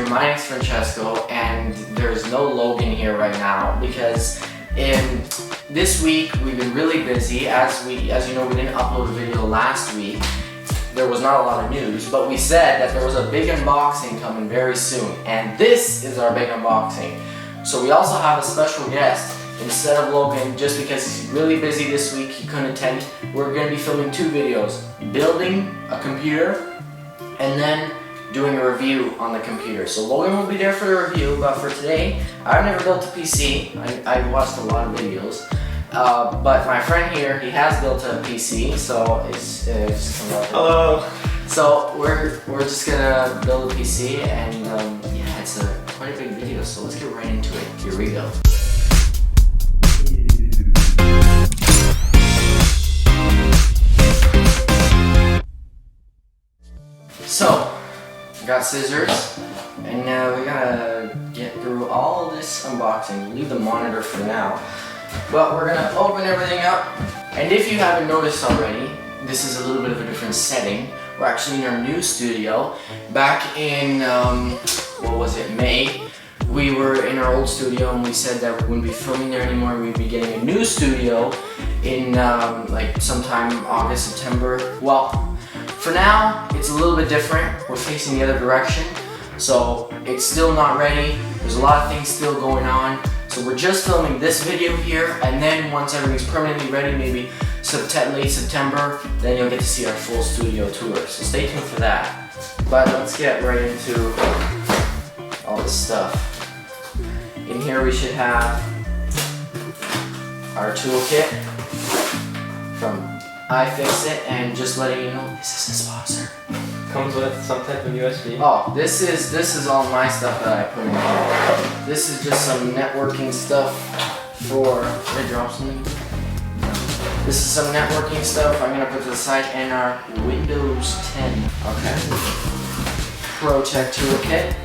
My name's Francesco, and there's no Logan here right now because this week we've been really busy. As you know, we didn't upload a video last week. There was not a lot of news, but we said that there was a big unboxing coming very soon, and this is our big unboxing. So we also have a special guest instead of Logan, just because he's really busy this week, he couldn't attend. We're going to be filming two videos, building a computer and then doing a review on the computer. So Logan will be there for the review, but for today, I've never built a PC. I've watched a lot of videos, but my friend here, he has built a PC, so it's hello. So we're just gonna build a PC, and yeah, it's quite a big video. So let's get right into it. Here we go. So, got scissors, and we gotta get through all of this unboxing. Leave the monitor for now, but we're gonna open everything up. And if you haven't noticed already, this is a little bit of a different setting. We're actually in our new studio. Back in, what was it, May, we were in our old studio and we said that we wouldn't be filming there anymore. We'd be getting a new studio in like sometime August, September. Well, for now, it's a little bit different. We're facing the other direction, so it's still not ready. There's a lot of things still going on. So we're just filming this video here, and then once everything's permanently ready, maybe late September, then you'll get to see our full studio tour. So stay tuned for that. But let's get right into all this stuff. In here we should have our toolkit from iFixit, and just letting you know, this is a sponsor. Comes with some type of USB. Oh, this is all my stuff that I put in here. This is just some networking stuff for. Did I drop something? This is some networking stuff I'm gonna put to the side, and our Windows 10. Okay. Pro Tech toolkit.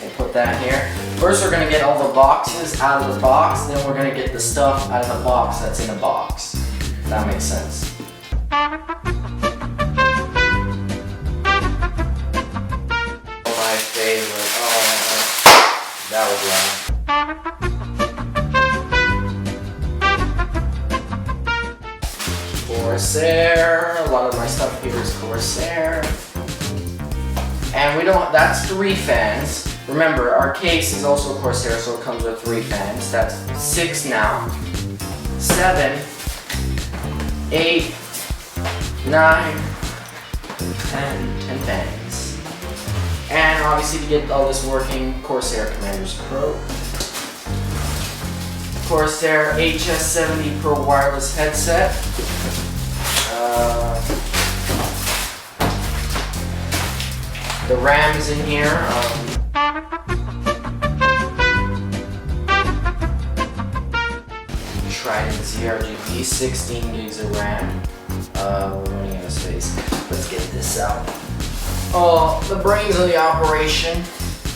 We'll put that here. First, we're gonna get all the boxes out of the box. Then we're gonna get the stuff out of the box that's in a box. If that makes sense. My favorite. Oh, that was loud. Corsair. A lot of my stuff here is Corsair. And we don't. That's 3 fans. Remember, our case is also Corsair, so it comes with 3 fans. That's 6 now. 7, 8, 9, 10 fans. And obviously, to get all this working, Corsair Commander's Pro. Corsair HS70 Pro wireless headset. The RAM is in here. Trident RGB, 16 gigs of RAM. We're running out of space. Let's get this out. Oh, the brains of the operation,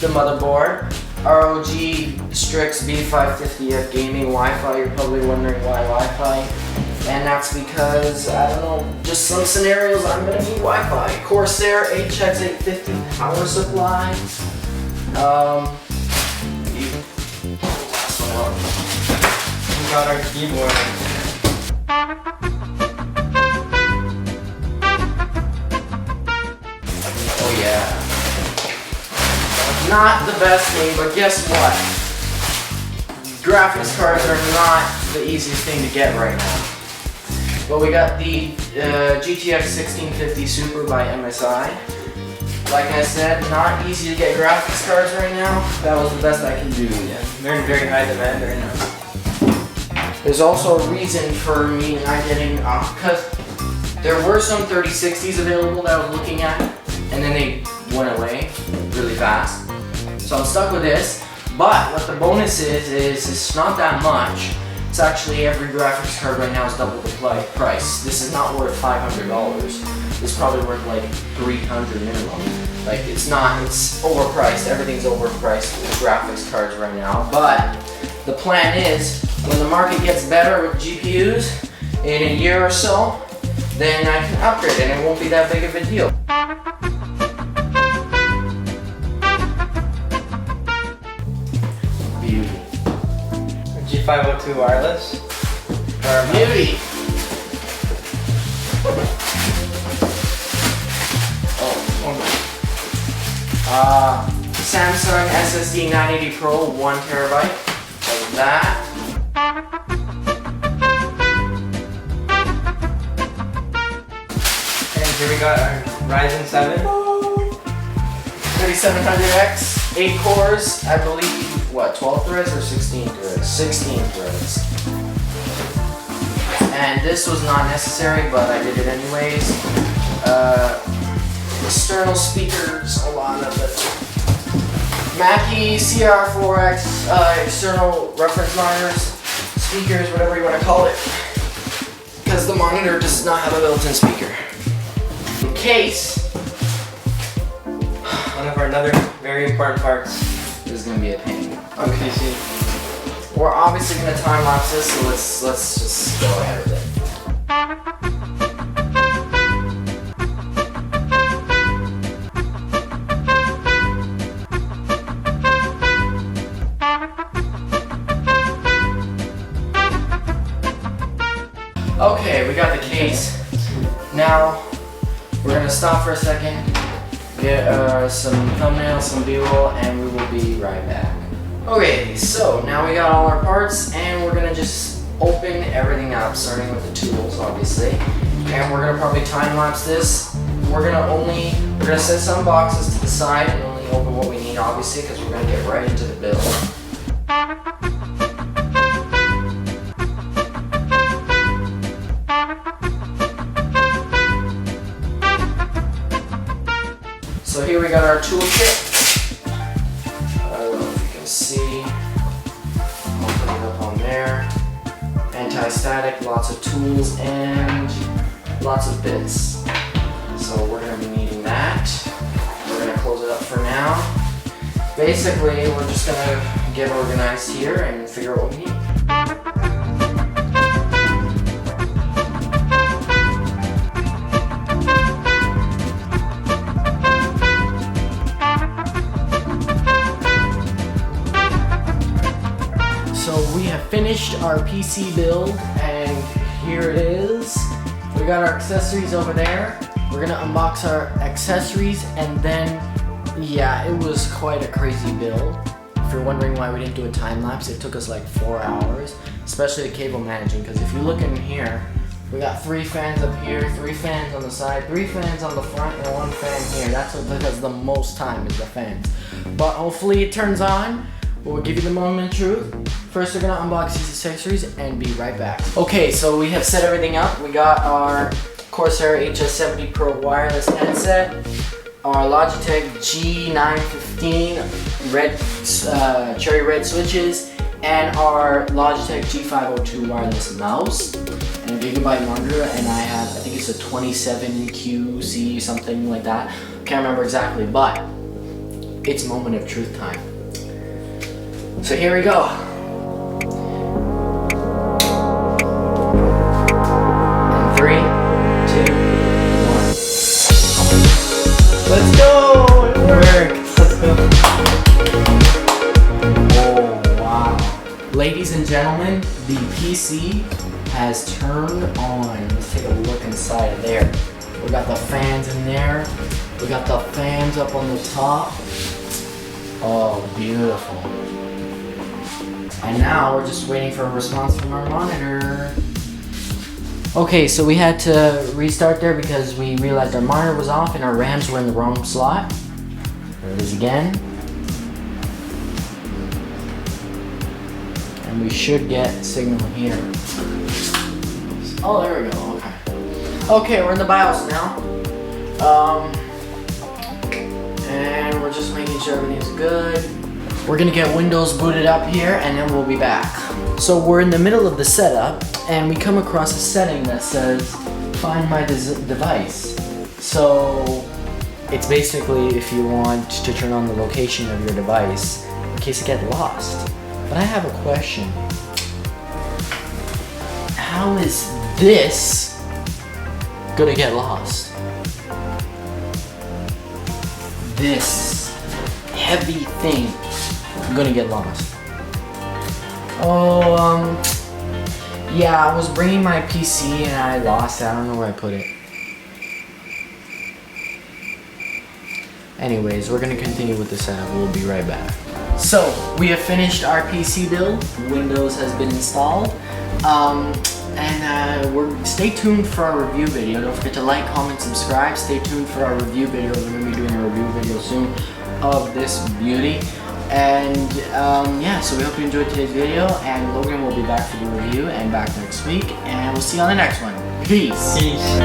the motherboard. ROG Strix B550 gaming Wi-Fi. You're probably wondering why Wi-Fi. And that's because, I don't know, just some scenarios I'm gonna need Wi-Fi. Corsair HX850 power supply. We got our keyboard. Oh yeah. Not the best thing, but guess what? Graphics cards are not the easiest thing to get right now. But we got the GTX 1650 Super by MSI. Like I said, not easy to get graphics cards right now. That was the best I can do. Yeah, they're in very high demand right now. There's also a reason for me not getting, because there were some 3060s available that I was looking at, and then they went away really fast. So I'm stuck with this, but what the bonus is it's not that much. It's actually every graphics card right now is double the price. This is not worth $500. This is probably worth like $300 minimum. Like it's overpriced. Everything's overpriced with graphics cards right now. But the plan is when the market gets better with GPUs in a year or so, then I can upgrade and it won't be that big of a deal. B550 wireless. Beauty. Samsung SSD 980 Pro 1 terabyte. Like that. And here we got our Ryzen 7. 3700X, 8 cores, I believe, what, 12 threads or 16 threads? 16 threads. And this was not necessary, but I did it anyways. External speakers, a lot of it. Mackie CR4X external reference monitors, speakers, whatever you want to call it. Because the monitor does not have a built-in speaker. The case. One of our another very important parts. This is going to be a pain. Okay. We're obviously going to time lapse this, so let's just go ahead with it. Okay, we got the case. Now, we're gonna stop for a second, get some thumbnails, some B-roll, and we will be right back. Okay, so now we got all our parts, and we're gonna just open everything up, starting with the tools, obviously. And we're gonna probably time-lapse this. We're gonna set some boxes to the side and only open what we need, obviously, because we're gonna get right into the build. So here we got our toolkit. I don't know if you can see. I'll put it up on there. Anti-static, lots of tools, and lots of bits. So we're going to be needing that. We're going to close it up for now. Basically, we're just going to get organized here and figure out what we need. We have finished our PC build, and here it is. We got our accessories over there. We're gonna unbox our accessories, and then, yeah, it was quite a crazy build. If you're wondering why we didn't do a time lapse, it took us like 4 hours, especially the cable managing, because if you look in here, we got 3 fans up here, 3 fans on the side, 3 fans on the front, and 1 fan here. That's what took us the most time, is the fans. But hopefully it turns on. We'll give you the moment of truth. First, we're gonna unbox these accessories and be right back. Okay, so we have set everything up. We got our Corsair HS70 Pro wireless headset, our Logitech G915 cherry red switches, and our Logitech G502 wireless mouse, and a GIGABYTE monitor, and I think it's a 27QC, something like that. Can't remember exactly, but it's moment of truth time. So here we go. And 3, 2, 1. Let's go! It worked! Let's go. Oh, wow. Ladies and gentlemen, the PC has turned on. Let's take a look inside of there. We got the fans in there. We got the fans up on the top. Oh, beautiful. And now we're just waiting for a response from our monitor. Okay, so we had to restart there because we realized our monitor was off and our RAMs were in the wrong slot. There it is again. And we should get signal here. Oh, there we go, okay. Okay, we're in the BIOS now. And we're just making sure everything's good. We're gonna get Windows booted up here and then we'll be back. So we're in the middle of the setup and we come across a setting that says find my device. So it's basically if you want to turn on the location of your device in case it gets lost. But I have a question. How is this gonna get lost? This heavy thing gonna get lost. Oh, yeah, I was bringing my PC and I lost it. I don't know where I put it. Anyways, we're gonna continue with the setup. We'll be right back. So, we have finished our PC build. Windows has been installed. Stay tuned for our review video. Don't forget to like, comment, subscribe. Stay tuned for our review video. We're gonna be doing a review video soon of this beauty. And yeah, so we hope you enjoyed today's video, and Logan will be back for the review and back next week, and we'll see you on the next one. Peace. Peace.